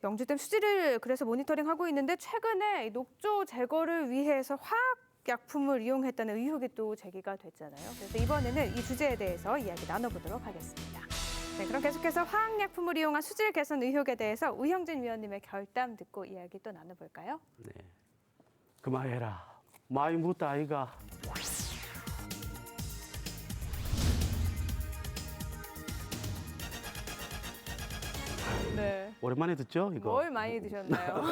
영주댐 수질을 그래서 모니터링하고 있는데 최근에 이 녹조 제거를 위해서 화학 약품을 이용했다는 의혹이 또 제기가 됐잖아요. 그래서 이번에는 이 주제에 대해서 이야기 나눠보도록 하겠습니다. 네, 그럼 계속해서 화학약품을 이용한 수질 개선 의혹에 대해서 우형진 위원님의 결담 듣고 이야기 또 나눠볼까요? 네, 그만해라. 많이 묻다 아이가. 네. 오랜만에 듣죠, 이거? 뭘 많이 드셨나요?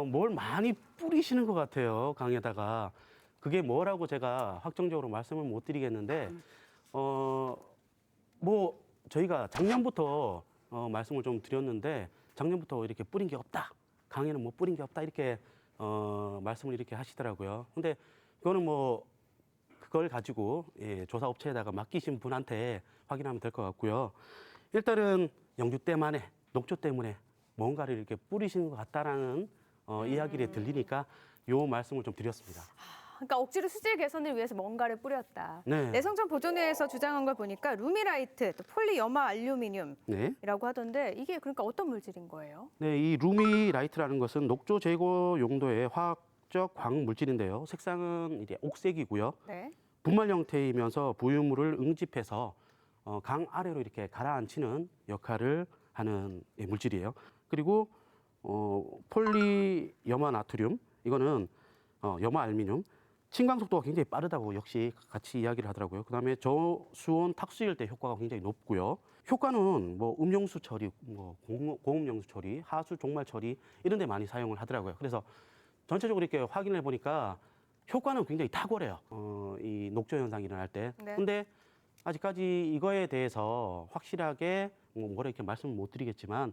뭘 많이 뿌리시는 것 같아요, 강에다가. 그게 뭐라고 제가 확정적으로 말씀을 못 드리겠는데, 뭐, 저희가 작년부터 말씀을 좀 드렸는데, 작년부터 이렇게 뿌린 게 없다. 강에는 뭐 뿌린 게 없다. 이렇게, 말씀을 이렇게 하시더라고요. 근데 그거는 뭐, 그걸 가지고 예, 조사업체에다가 맡기신 분한테 확인하면 될 것 같고요. 일단은 영주댐 안에 녹조 때문에 뭔가를 이렇게 뿌리시는 것 같다라는 이야기를 들리니까 요 말씀을 좀 드렸습니다. 그러니까 억지로 수질 개선을 위해서 뭔가를 뿌렸다. 네. 내성전 보존회에서 주장한 걸 보니까 루미라이트, 또 폴리염화 알루미늄이라고 네. 하던데 이게 그러니까 어떤 물질인 거예요? 네, 이 루미라이트라는 것은 녹조 제거 용도의 화학적 광 물질인데요. 색상은 이제 옥색이고요. 네. 분말 형태이면서 부유물을 응집해서 강 아래로 이렇게 가라앉히는 역할을 하는 예, 물질이에요. 그리고 폴리염화 나트륨 이거는 염화 알루미늄 침광 속도가 굉장히 빠르다고 역시 같이 이야기를 하더라고요. 그다음에 저수온 탁수일 때 효과가 굉장히 높고요. 효과는 뭐 음용수 처리, 뭐 고음용수 처리, 하수 종말 처리 이런 데 많이 사용을 하더라고요. 그래서 전체적으로 이렇게 확인해 보니까 효과는 굉장히 탁월해요. 이 녹조 현상이 일어날 때. 네. 근데 아직까지 이거에 대해서 확실하게 뭐라 이렇게 말씀을 못 드리겠지만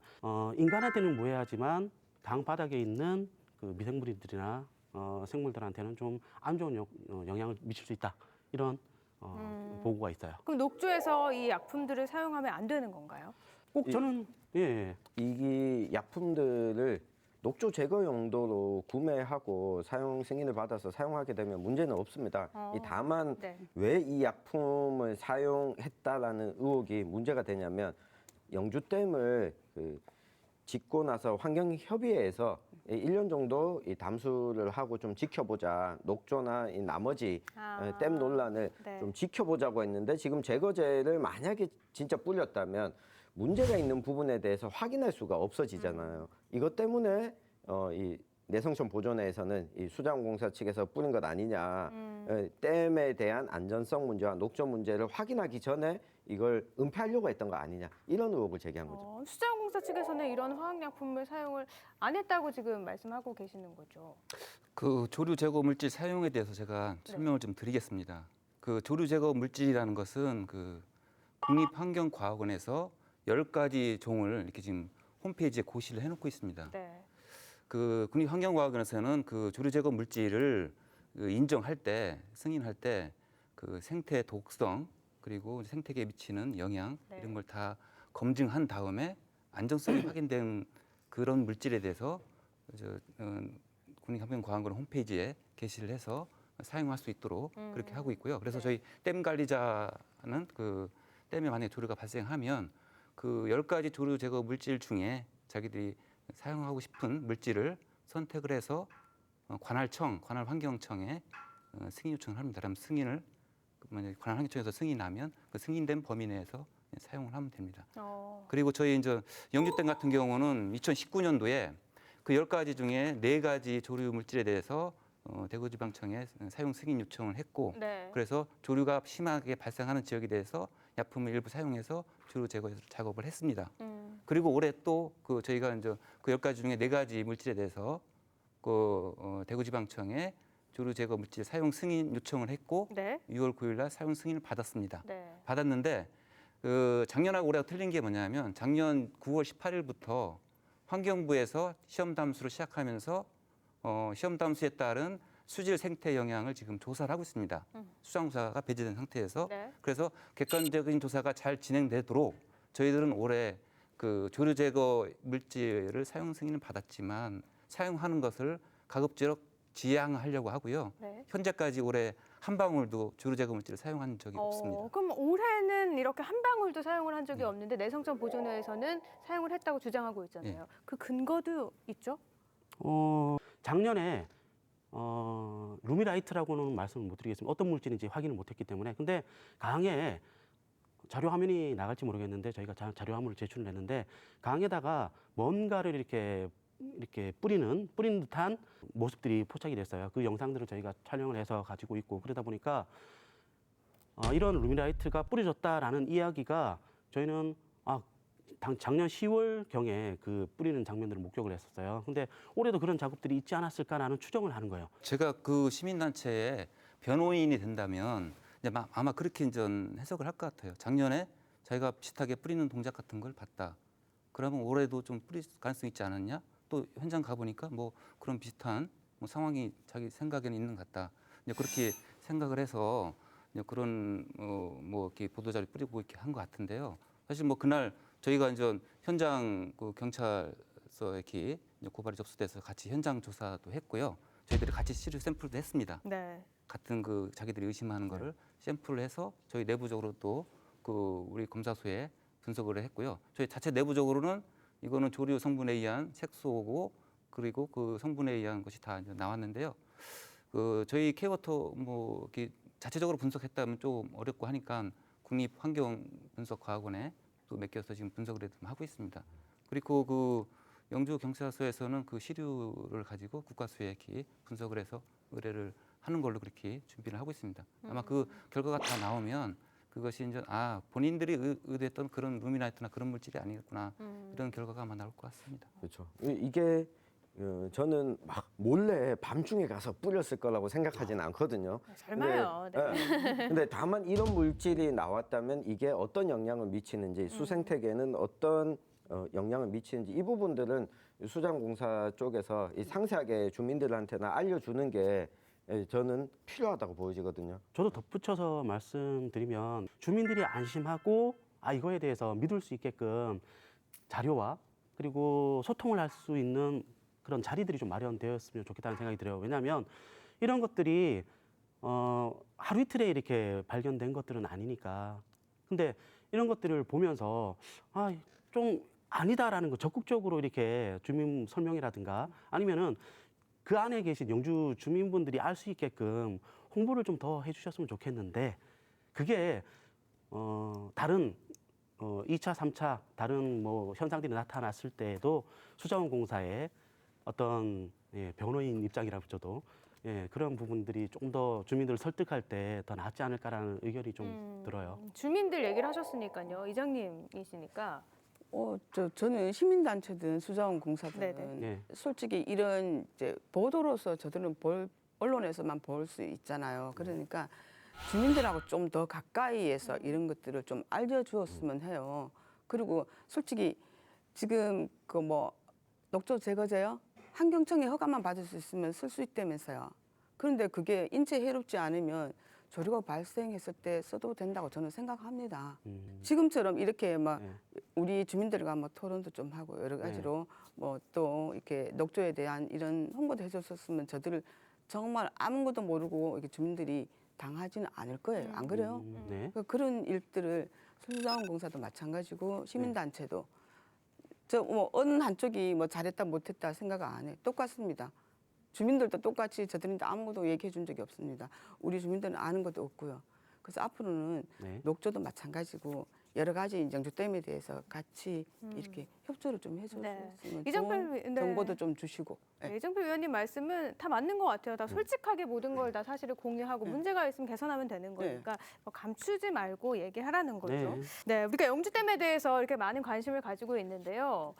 인간한테는 무해하지만 강 바닥에 있는 그 미생물들이나 생물들한테는 좀 안 좋은 영향을 미칠 수 있다. 이런 보고가 있어요. 그럼 녹조에서 이 약품들을 사용하면 안 되는 건가요? 꼭 저는 예. 이 약품들을 녹조 제거 용도로 구매하고 사용 승인을 받아서 사용하게 되면 문제는 없습니다. 다만 네. 왜 이 약품을 사용했다라는 의혹이 문제가 되냐면 영주댐을 짓고 나서 환경협의회에서 1년 정도 이 담수를 하고 좀 지켜보자. 녹조나 이 나머지 댐 논란을 네. 좀 지켜보자고 했는데 지금 제거제를 만약에 진짜 뿌렸다면 문제가 있는 부분에 대해서 확인할 수가 없어지잖아요. 이것 때문에 이 내성천 보존회에서는 이 수자원공사 측에서 뿌린 것 아니냐, 댐에 대한 안전성 문제와 녹조 문제를 확인하기 전에 이걸 은폐하려고 했던 거 아니냐 이런 의혹을 제기한 거죠. 수자원공사 측에서는 이런 화학약품을 사용을 안 했다고 지금 말씀하고 계시는 거죠. 그 조류 제거 물질 사용에 대해서 제가 설명을 좀 드리겠습니다. 그 조류 제거 물질이라는 것은 그 국립환경과학원에서 10가지 종을 이렇게 지금 홈페이지에 고시를 해놓고 있습니다. 네. 그 국립환경과학원에서는 그 조류 제거 물질을 인정할 때, 승인할 때 그 생태 독성 그리고 생태계에 미치는 영향 네. 이런 걸 다 검증한 다음에 안정성이 확인된 그런 물질에 대해서 국립환경과학원 홈페이지에 게시를 해서 사용할 수 있도록 그렇게 하고 있고요. 그래서 저희 댐 관리자는 그 댐에 만약에 조류가 발생하면 그 10가지 조류 제거 물질 중에 자기들이 사용하고 싶은 물질을 선택을 해서 관할환경청에 승인 요청을 합니다. 그럼 승인을 만약에 관할환경청에서 승인이 나면 그 승인된 범위 내에서 사용을 하면 됩니다. 그리고 저희 이제 영주댐 같은 경우는 2019년도에 그 10가지 중에 4가지 조류 물질에 대해서 대구지방청에 사용 승인 요청을 했고 네. 그래서 조류가 심하게 발생하는 지역에 대해서 약품을 일부 사용해서 조류 제거 작업을 했습니다. 그리고 올해 또 그 저희가 이제 그 10가지 중에 4가지 물질에 대해서 그 대구지방청에 조류 제거 물질 사용 승인 요청을 했고 네. 6월 9일 날 사용 승인을 받았습니다. 네. 받았는데 그 작년하고 올해가 틀린 게 뭐냐면 작년 9월 18일부터 환경부에서 시험 담수를 시작하면서 시험 담수에 따른 수질 생태 영향을 지금 조사를 하고 있습니다. 수상사가 배제된 상태에서 네. 그래서 객관적인 조사가 잘 진행되도록 저희들은 올해 그 조류 제거 물질을 사용 승인을 받았지만 사용하는 것을 가급적 지양하려고 하고요. 네. 현재까지 올해 한 방울도 주로 제거 물질을 사용한 적이 없습니다. 그럼 올해는 이렇게 한 방울도 사용을 한 적이 없는데 내성천 보존회에서는 사용을 했다고 주장하고 있잖아요. 그 근거도 있죠? 작년에 루미라이트라고는 말씀을 못 드리겠습니다. 어떤 물질인지 확인을 못했기 때문에. 근데 강에 자료 화면이 나갈지 모르겠는데 저희가 자료 화면을 제출을 했는데 강에다가 뭔가를 이렇게 뿌리는 듯한 모습들이 포착이 됐어요. 그 영상들을 저희가 촬영을 해서 가지고 있고 그러다 보니까 이런 루미라이트가 뿌려졌다라는 이야기가 저희는 작년 10월 경에 그 뿌리는 장면들을 목격을 했었어요. 근데 올해도 그런 작업들이 있지 않았을까라는 추정을 하는 거예요. 제가 그 시민단체의 변호인이 된다면 이제 아마 그렇게 이제 해석을 할 것 같아요. 작년에 자기가 비슷하게 뿌리는 동작 같은 걸 봤다. 그러면 올해도 좀 뿌릴 가능성이 있지 않았냐? 또 현장 가보니까 뭐 그런 비슷한 뭐 상황이 자기 생각에는 있는 것 같다. 이제 그렇게 생각을 해서 이제 그런 뭐 이렇게 보도자료 뿌리고 이렇게 한 것 같은데요. 사실 뭐 그날 저희가 이제 현장 그 경찰서에 이렇게 고발이 접수돼서 같이 현장 조사도 했고요. 저희들이 같이 시료 샘플도 했습니다. 네. 같은 그 자기들이 의심하는 거를 샘플을 해서 저희 내부적으로 또 그 우리 검사소에 분석을 했고요. 저희 자체 내부적으로는 이거는 조류 성분에 의한 색소고 그리고 그 성분에 의한 것이 다 이제 나왔는데요. 그 저희 K워터 뭐 이렇게 자체적으로 분석했다면 좀 어렵고 하니까 국립환경분석과학원에 또 맡겨서 지금 분석을 좀 하고 있습니다. 그리고 그 영주 경찰서에서는 그 시료를 가지고 국가수에 이렇게 분석을 해서 의뢰를 하는 걸로 그렇게 준비를 하고 있습니다. 아마 그 결과가 다 나오면 그것이 이제 본인들이 의도했던 그런 루미나이트나 그런 물질이 아니겠구나 이런 결과가 아마 나올 것 같습니다. 그렇죠. 이게 저는 막 몰래 밤중에 가서 뿌렸을 거라고 생각하지는 않거든요. 설마요. 네. 근데 다만 이런 물질이 나왔다면 이게 어떤 영향을 미치는지 수생태계에는 어떤 영향을 미치는지 이 부분들은 수자원공사 쪽에서 이 상세하게 주민들한테나 알려주는 게 저는 필요하다고 보여지거든요. 저도 덧붙여서 말씀드리면 주민들이 안심하고 이거에 대해서 믿을 수 있게끔 자료와 그리고 소통을 할 수 있는 그런 자리들이 좀 마련되었으면 좋겠다는 생각이 들어요. 왜냐하면 이런 것들이 하루 이틀에 이렇게 발견된 것들은 아니니까. 근데 이런 것들을 보면서 좀 아니다라는 거 적극적으로 이렇게 주민 설명이라든가 아니면은 그 안에 계신 영주 주민분들이 알 수 있게끔 홍보를 좀 더 해주셨으면 좋겠는데 그게 다른 2차, 3차 다른 뭐 현상들이 나타났을 때에도 수자원공사의 어떤 변호인 입장이라 붙여도 그런 부분들이 조금 더 주민들을 설득할 때 더 낫지 않을까라는 의견이 좀 들어요. 주민들 얘기를 하셨으니까요. 이장님이시니까. 저는 시민단체든 수자원공사든 네네. 솔직히 이런 이제 보도로서 저들은 언론에서만 볼 수 있잖아요. 그러니까 주민들하고 좀 더 가까이에서 이런 것들을 좀 알려주었으면 해요. 그리고 솔직히 지금 그 뭐 녹조 제거제요? 환경청의 허가만 받을 수 있으면 쓸 수 있다면서요. 그런데 그게 인체 해롭지 않으면 조류가 발생했을 때 써도 된다고 저는 생각합니다. 지금처럼 이렇게 막 우리 주민들과 뭐 토론도 좀 하고 여러 가지로 뭐 또 이렇게 녹조에 대한 이런 홍보도 해줬었으면 저들을 정말 아무것도 모르고 이렇게 주민들이 당하지는 않을 거예요. 안 그래요? 네. 그런 일들을 수자원공사도 마찬가지고 시민단체도 저 뭐 어느 한쪽이 뭐 잘했다 못했다 생각 안 해. 똑같습니다. 주민들도 똑같이 저들한테 아무것도 얘기해 준 적이 없습니다. 우리 주민들은 아는 것도 없고요. 그래서 앞으로는 녹조도 마찬가지고 여러 가지 영주댐에 대해서 같이 이렇게 협조를 좀 해줬으면 좋은 정보도 좀 주시고. 이정표 위원님 말씀은 다 맞는 것 같아요. 다 솔직하게 모든 걸 다 사실을 공유하고 문제가 있으면 개선하면 되는 거니까 뭐 감추지 말고 얘기하라는 거죠. 네, 우리가 영주댐에 대해서 이렇게 많은 관심을 가지고 있는데요.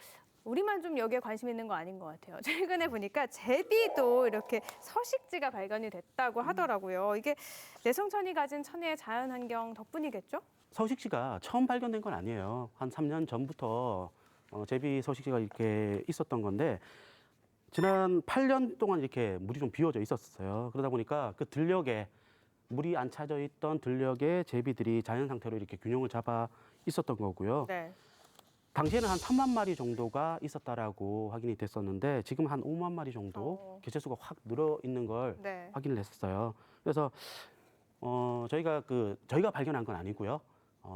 우리만 좀 여기에 관심 있는 거 아닌 것 같아요. 최근에 보니까 제비도 이렇게 서식지가 발견이 됐다고 하더라고요. 이게 내성천이 가진 천혜의 자연환경 덕분이겠죠? 서식지가 처음 발견된 건 아니에요. 한 3년 전부터 제비 서식지가 이렇게 있었던 건데 지난 8년 동안 이렇게 물이 좀 비워져 있었어요. 그러다 보니까 그 들녘에 물이 안 차져 있던 들녘에 제비들이 자연 상태로 이렇게 균형을 잡아 있었던 거고요. 네. 당시에는 한 3만 마리 정도가 있었다라고 확인이 됐었는데 지금 한 5만 마리 정도 개체수가 확 늘어 있는 걸 네. 확인을 했었어요. 그래서 저희가 발견한 건 아니고요.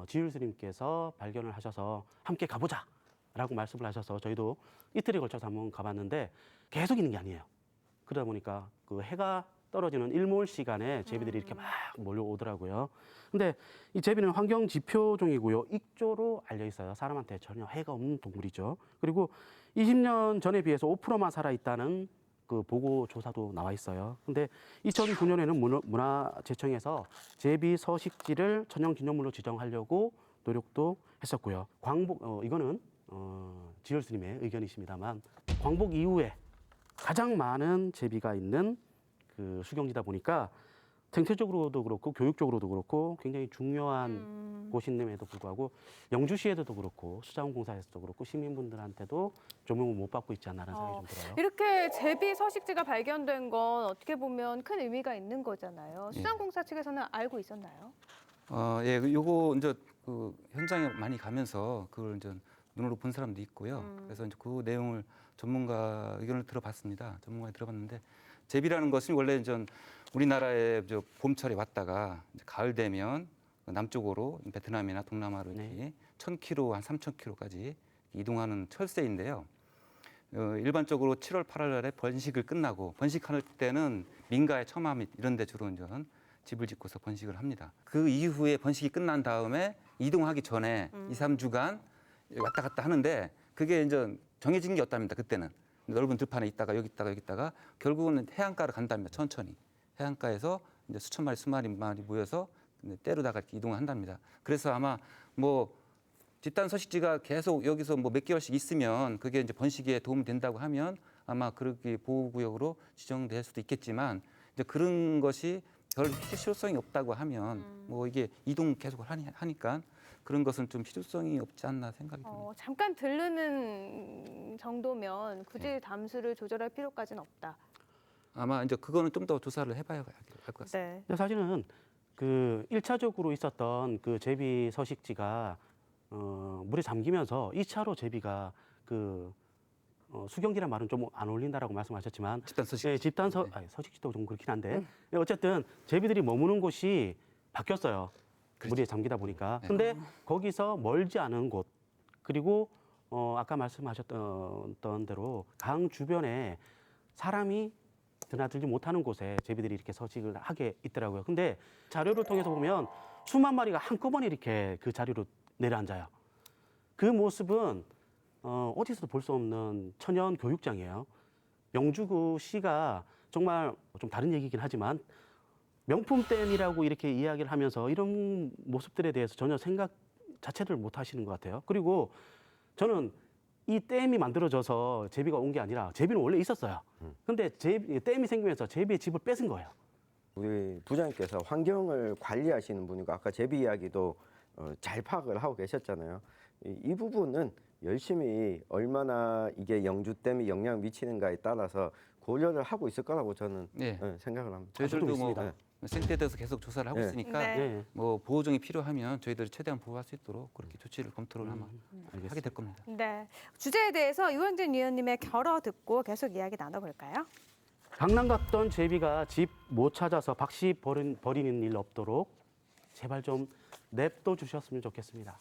지율 스님께서 발견을 하셔서 함께 가보자라고 말씀을 하셔서 저희도 이틀에 걸쳐서 한번 가봤는데 계속 있는 게 아니에요. 그러다 보니까 그 해가 떨어지는 일몰 시간에 제비들이 이렇게 막 몰려오더라고요. 근데 이 제비는 환경 지표종이고요. 익조로 알려 있어요. 사람한테 전혀 해가 없는 동물이죠. 그리고 20년 전에 비해서 5%만 살아 있다는 그 보고 조사도 나와 있어요. 근데 2009년에는 문화재청에서 제비 서식지를 천연기념물로 지정하려고 노력도 했었고요. 이거는 지열 스님의 의견이십니다만 광복 이후에 가장 많은 제비가 있는 그 수경지다 보니까 생태적으로도 그렇고 교육적으로도 그렇고 굉장히 중요한 곳임에도 불구하고 영주시에서도 그렇고 수자원공사에서도 그렇고 시민분들한테도 조명을 못 받고 있지 않나라는 생각이 좀 들어요. 이렇게 제비 서식지가 발견된 건 어떻게 보면 큰 의미가 있는 거잖아요. 수자원공사 측에서는 알고 있었나요? 예, 요거 이제 그 현장에 많이 가면서 그걸 이제 눈으로 본 사람도 있고요. 그래서 이제 그 내용을 전문가 의견을 들어봤습니다. 전문가에 들어봤는데 제비라는 것은 원래 이제 우리나라에 봄철에 왔다가 이제 가을 되면 남쪽으로 베트남이나 동남아로 이렇게 1,000km, 한 3,000km까지 이동하는 철새인데요. 일반적으로 7월, 8월에 번식을 끝나고 번식할 때는 민가의 처마 및 이런 데 주로 이제 집을 짓고서 번식을 합니다. 그 이후에 번식이 끝난 다음에 이동하기 전에 2, 3주간 왔다 갔다 하는데 그게 이제 정해진 게 없답니다. 그때는 넓은 들판에 있다가 여기 있다가 결국은 해안가로 간답니다. 천천히 해안가에서 이제 수천 마리, 수만 마리 모여서 때로다가 이렇게 이동을 한답니다. 그래서 아마 뭐 집단 서식지가 계속 여기서 뭐 몇 개월씩 있으면 그게 이제 번식에 도움이 된다고 하면 아마 그렇게 보호구역으로 지정될 수도 있겠지만 이제 그런 것이 별 실효성이 없다고 하면 뭐 이게 이동 계속 하니까 그런 것은 좀 필요성이 없지 않나 생각이 듭니다. 잠깐 들르는 정도면 굳이 담수를 조절할 필요까지는 없다. 아마 이제 그거는 좀 더 조사를 해봐야 할 것 같습니다. 네. 근데 사실은 그 1차적으로 있었던 그 제비 서식지가 물에 잠기면서 2차로 제비가 그 수경지란 말은 좀 안 어울린다라고 말씀하셨지만 집단 서식지. 네, 서식지도 좀 그렇긴 한데 어쨌든 제비들이 머무는 곳이 바뀌었어요. 그렇죠. 물에 잠기다 보니까. 네. 근데 거기서 멀지 않은 곳 그리고 아까 말씀하셨던 대로 강 주변에 사람이 드나들지 못하는 곳에 제비들이 이렇게 서식을 하게 있더라고요. 근데 자료를 통해서 보면 수만 마리가 한꺼번에 이렇게 그 자리로 내려앉아요. 그 모습은 어디서도 볼 수 없는 천연 교육장이에요. 영주시가 정말 좀 다른 얘기긴 하지만 명품댐이라고 이렇게 이야기를 하면서 이런 모습들에 대해서 전혀 생각 자체를 못 하시는 것 같아요. 그리고 저는 이 댐이 만들어져서 제비가 온 게 아니라 제비는 원래 있었어요. 근데 댐이 생기면서 제비의 집을 뺏은 거예요. 우리 부장님께서 환경을 관리하시는 분이고 아까 제비 이야기도 잘 파악을 하고 계셨잖아요. 이 부분은 열심히 얼마나 이게 영주댐이 영향을 미치는가에 따라서 고려를 하고 있을 거라고 저는 네. 생각을 합니다. 저희들도 뭐 있습니다. 생태대에서 계속 조사를 하고 네. 있으니까 네. 네. 뭐 보호종이 필요하면 저희들이 최대한 보호할 수 있도록 그렇게 조치를 검토를 아마 알겠습니다. 하게 될 겁니다. 네. 주제에 대해서 유원진 위원님의 결어 듣고 계속 이야기 나눠볼까요? 강남 갔던 제비가 집 못 찾아서 박씨 버리는 일 없도록 제발 좀 냅둬 주셨으면 좋겠습니다.